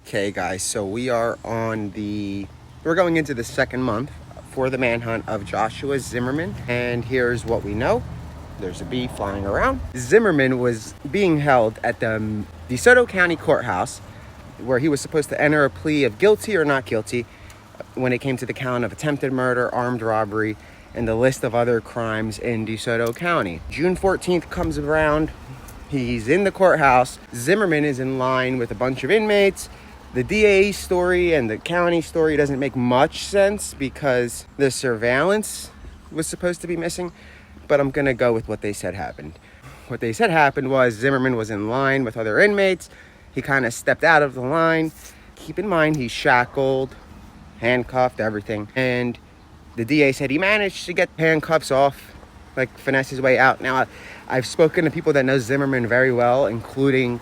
Okay guys, so we're going into the second month for the manhunt of Joshua Zimmerman, and here's what we know. There's a bee flying around. Zimmerman was being held at the DeSoto County courthouse where he was supposed to enter a plea of guilty or not guilty when it came to the count of attempted murder, armed robbery, and the list of other crimes in DeSoto County. June 14th comes around. He's in the courthouse. Zimmerman is in line with a bunch of inmates. The DA story and the county story doesn't make much sense because the surveillance was supposed to be missing, but I'm gonna go with what they said happened. What they said happened was Zimmerman was in line with other inmates. He kind of stepped out of the line. Keep in mind, he's shackled, handcuffed, everything. And the DA said he managed to get handcuffs off, like finesse his way out. Now, I've spoken to people that know Zimmerman very well, including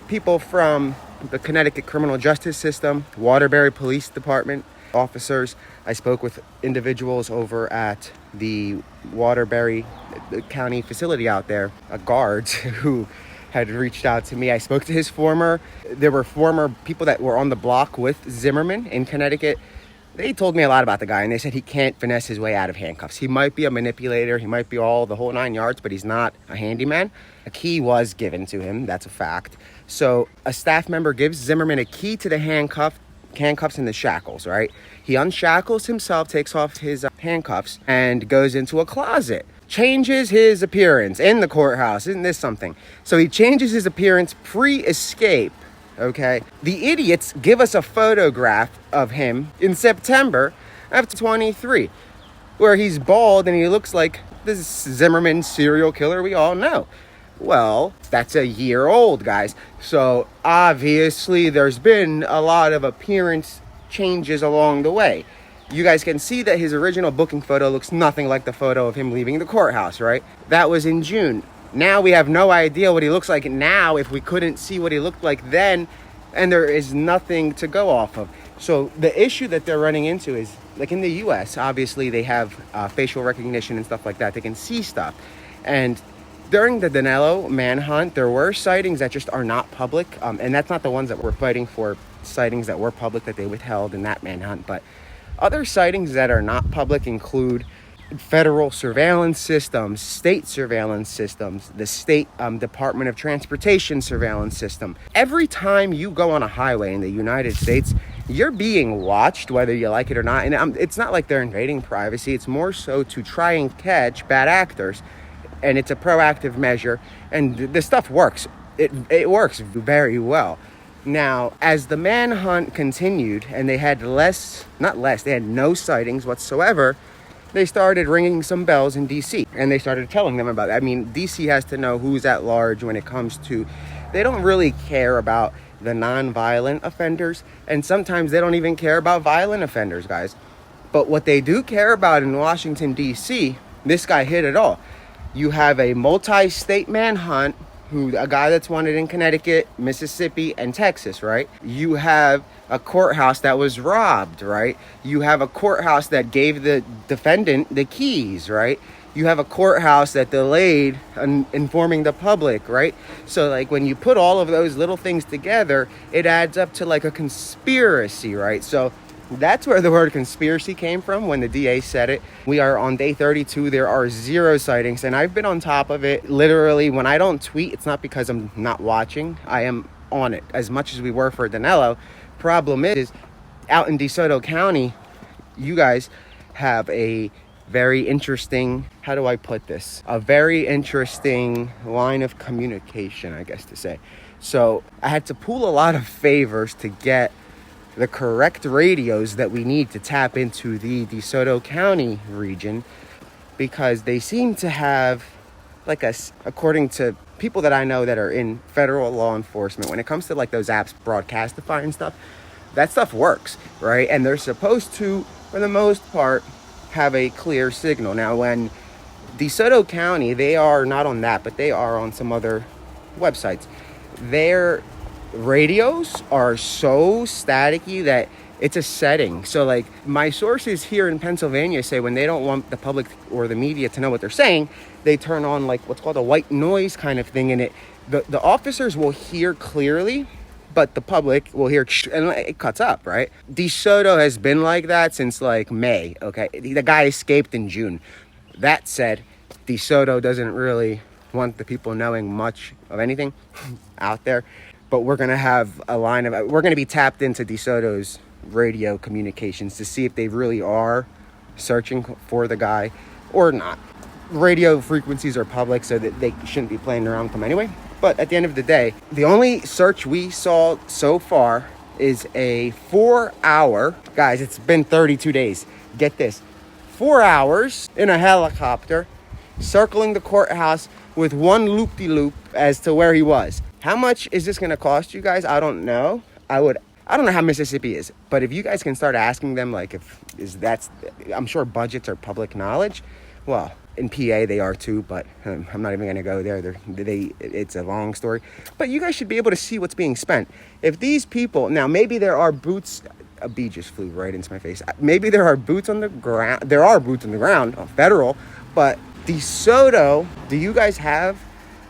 people from the Connecticut criminal justice system, Waterbury Police Department officers. I spoke with individuals over at the Waterbury County facility out there, guards who had reached out to me. I spoke to there were former people that were on the block with Zimmerman in Connecticut. They told me a lot about the guy, and they said he can't finesse his way out of handcuffs. He might be a manipulator, he might be the whole 9 yards, but he's not a handyman. A key was given to him, that's a fact. So a staff member gives Zimmerman a key to the handcuffs and the shackles, right? He unshackles himself, takes off his handcuffs, and goes into a closet. Changes his appearance in the courthouse. Isn't this something? So he changes his appearance pre-escape. Okay, the idiots give us a photograph of him in September of 23, where he's bald and he looks like this Zimmerman serial killer we all know. Well, that's a year old, guys. So obviously there's been a lot of appearance changes along the way. You guys can see that his original booking photo looks nothing like the photo of him leaving the courthouse, right? That was in June. Now we have no idea what he looks like now if we couldn't see what he looked like then, and there is nothing to go off of. So the issue that they're running into is, like in the US, obviously they have facial recognition and stuff like that. They can see stuff. And during the Danilo manhunt, there were sightings that just are not public. And that's not the ones that we're fighting for, sightings that were public that they withheld in that manhunt. But other sightings that are not public include federal surveillance systems, state surveillance systems, the state Department of Transportation surveillance system. Every time you go on a highway in the United States, you're being watched, whether you like it or not. And it's not like they're invading privacy. It's more so to try and catch bad actors. And it's a proactive measure. And the stuff works. It works very well. Now, as the manhunt continued and they had they had no sightings whatsoever, they started ringing some bells in DC, and they started telling them about it. I mean, DC has to know who's at large when it comes to, they don't really care about the non-violent offenders, and sometimes they don't even care about violent offenders, guys. But what they do care about in Washington, DC, this guy hit it all. You have a multi-state manhunt, a guy that's wanted in Connecticut, Mississippi, and Texas, right? You have a courthouse that was robbed, right? You have a courthouse that gave the defendant the keys, right? You have a courthouse that delayed informing the public, right? So like when you put all of those little things together, it adds up to like a conspiracy, right? So that's where the word conspiracy came from when the DA said it. We are on day 32. There are 0 sightings, and I've been on top of it. Literally, when I don't tweet, it's not because I'm not watching. I am on it as much as we were for Danilo. Problem is, out in DeSoto County, you guys have a very interesting, how do I put this? A very interesting line of communication, I guess to say. So I had to pull a lot of favors to get the correct radios that we need to tap into the DeSoto County region, because they seem to have, like, according to people that I know that are in federal law enforcement, when it comes to like those apps, Broadcastify and stuff, that stuff works, right? And they're supposed to, for the most part, have a clear signal. Now, when DeSoto County, they are not on that, but they are on some other websites. Their radios are so staticky that it's a setting. So like my sources here in Pennsylvania say when they don't want the public or the media to know what they're saying, they turn on like what's called a white noise kind of thing, and the officers will hear clearly, but the public will hear and it cuts up, right? DeSoto has been like that since like May, okay? The guy escaped in June. That said, DeSoto doesn't really want the people knowing much of anything out there, but we're going to have we're going to be tapped into DeSoto's radio communications to see if they really are searching for the guy or not. Radio frequencies are public, so that they shouldn't be playing around with them anyway. But at the end of the day, the only search we saw so far is a 4-hour, guys, it's been 32 days. Get this, 4 hours in a helicopter circling the courthouse with one loop-de-loop as to where he was. How much is this going to cost you guys? I don't know. I don't know how Mississippi is, but if you guys can start asking them, like, I'm sure budgets are public knowledge. Well, in PA they are too, but I'm not even going to go there. It's a long story. But you guys should be able to see what's being spent. If these people, now maybe there are boots, a bee just flew right into my face. Maybe there are boots on the ground. There are boots on the ground, federal, but DeSoto, do you guys have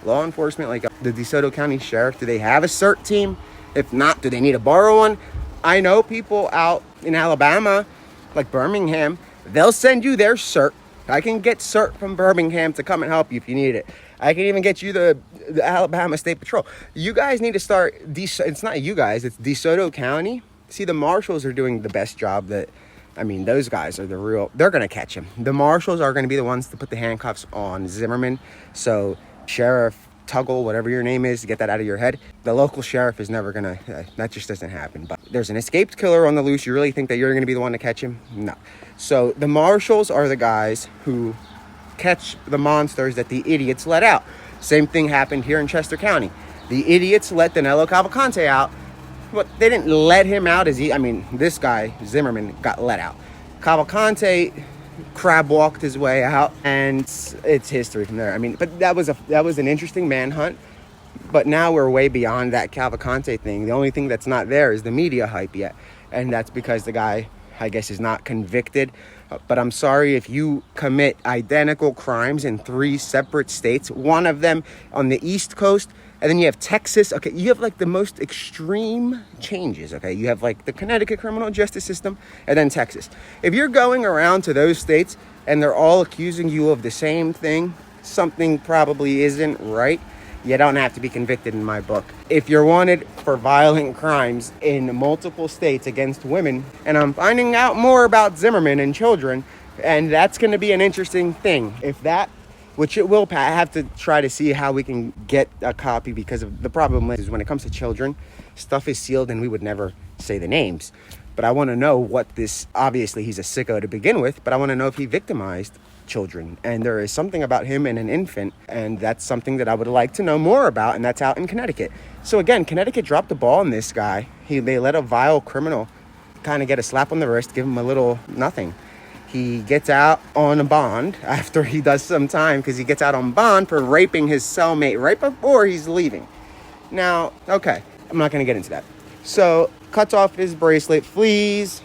law enforcement, like the DeSoto County Sheriff? Do they have a CERT team? If not, do they need to borrow one? I know people out in Alabama, like Birmingham, they'll send you their CERT. I can get CERT from Birmingham to come and help you if you need it. I can even get you the Alabama State Patrol. You guys need to start, it's not you guys, it's DeSoto County. See, the Marshals are doing the best job those guys are they're going to catch him. The Marshals are going to be the ones to put the handcuffs on Zimmerman. So Sheriff Tuggle, whatever your name is, get that out of your head. The local sheriff is never going to, that just doesn't happen. But there's an escaped killer on the loose. You really think that you're going to be the one to catch him? No. So the Marshals are the guys who catch the monsters that the idiots let out. Same thing happened here in Chester County. The idiots let Danilo Cavalcante out. But they didn't let him out this guy, Zimmerman, got let out. Cavalcante crab walked his way out, and it's history from there. But that was an interesting manhunt. But now we're way beyond that Cavalcante thing. The only thing that's not there is the media hype yet. And that's because the guy, I guess, is not convicted. But I'm sorry, if you commit identical crimes in 3 separate states, one of them on the East Coast, and then you have Texas. Okay, you have like the most extreme changes. Okay, you have like the Connecticut criminal justice system and then Texas. If you're going around to those states and they're all accusing you of the same thing, something probably isn't right. You don't have to be convicted in my book. If you're wanted for violent crimes in multiple states against women, and I'm finding out more about Zimmerman and children, and that's going to be an interesting thing. If that, which it will, I have to try to see how we can get a copy, because of the problem is when it comes to children, stuff is sealed and we would never say the names. But I want to know what this, obviously he's a sicko to begin with, but I want to know if he victimized children. And there is something about him and an infant, and that's something that I would like to know more about, and that's out in Connecticut. So again, Connecticut dropped the ball on this guy. They let a vile criminal kind of get a slap on the wrist, give him a little nothing. He gets out on a bond after he does some time, because he gets out on bond for raping his cellmate right before he's leaving. Now, okay, I'm not going to get into that. So, cuts off his bracelet, flees,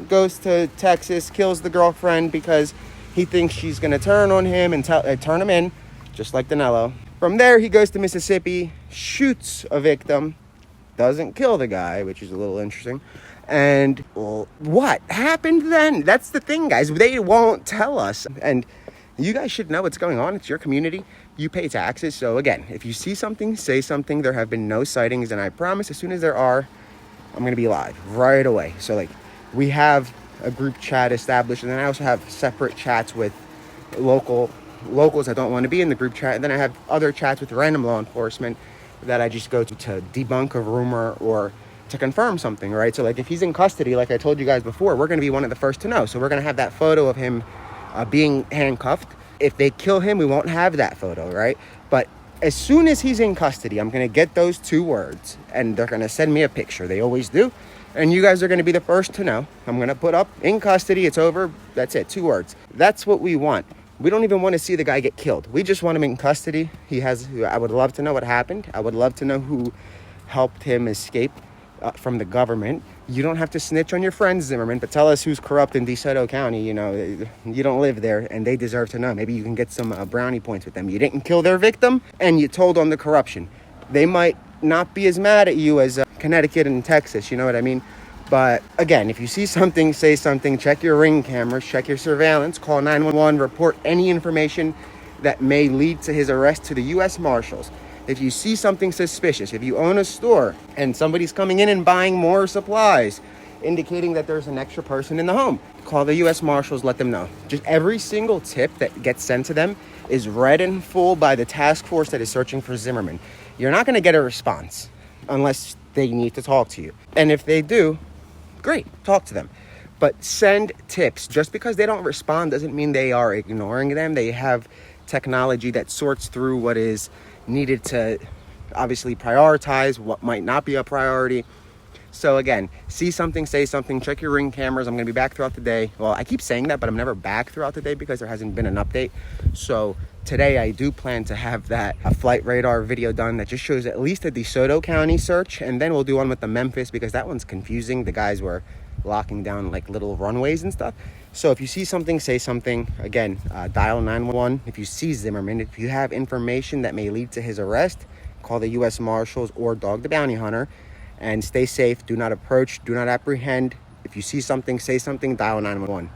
goes to Texas, kills the girlfriend because he thinks she's going to turn on him and turn him in, just like Danilo. From there, he goes to Mississippi, shoots a victim, doesn't kill the guy, which is a little interesting. And well, what happened then? That's the thing, guys. They won't tell us. And you guys should know what's going on. It's your community. You pay taxes. So again, if you see something, say something. There have been no sightings. And I promise as soon as there are, I'm going to be live right away. So like we have a group chat established. And then I also have separate chats with locals that don't want to be in the group chat. And then I have other chats with random law enforcement that I just go to debunk a rumor or to confirm something, right? So like if he's in custody, like I told you guys before, we're going to be one of the first to know. So we're going to have that photo of him being handcuffed. If they kill him, we won't have that photo, right? But as soon as he's in custody, I'm going to get those 2 words and they're going to send me a picture. They always do. And you guys are going to be the first to know. I'm going to put up in custody. It's over. That's it. 2 words. That's what we want. We don't even want to see the guy get killed. We just want him in custody. I would love to know what happened. I would love to know who helped him escape from the government. You don't have to snitch on your friends, Zimmerman, but tell us who's corrupt in DeSoto County. You know, you don't live there and they deserve to know. Maybe you can get some brownie points with them. You didn't kill their victim and you told on the corruption. They might not be as mad at you as Connecticut and Texas, you know what I mean? But again, if you see something, say something, check your ring cameras, check your surveillance, call 911, report any information that may lead to his arrest to the U.S. Marshals. If you see something suspicious, if you own a store and somebody's coming in and buying more supplies, indicating that there's an extra person in the home, call the U.S. Marshals, let them know. Just every single tip that gets sent to them is read in full by the task force that is searching for Zimmerman. You're not going to get a response unless they need to talk to you. And if they do, great, talk to them. But send tips. Just because they don't respond doesn't mean they are ignoring them. They have technology that sorts through what is needed to obviously prioritize, what might not be a priority. So again, see something, say something, check your ring cameras. I'm going to be back throughout the day. Well, I keep saying that, but I'm never back throughout the day because there hasn't been an update. So today I do plan to have a flight radar video done that just shows at least the DeSoto County search. And then we'll do one with the Memphis because that one's confusing. The guys were locking down like little runways and stuff. So if you see something, say something. Again, dial 911. If you see Zimmerman, if you have information that may lead to his arrest, call the U.S. Marshals or Dog the Bounty Hunter. And stay safe. Do not approach. Do not apprehend. If you see something, say something. Dial 911.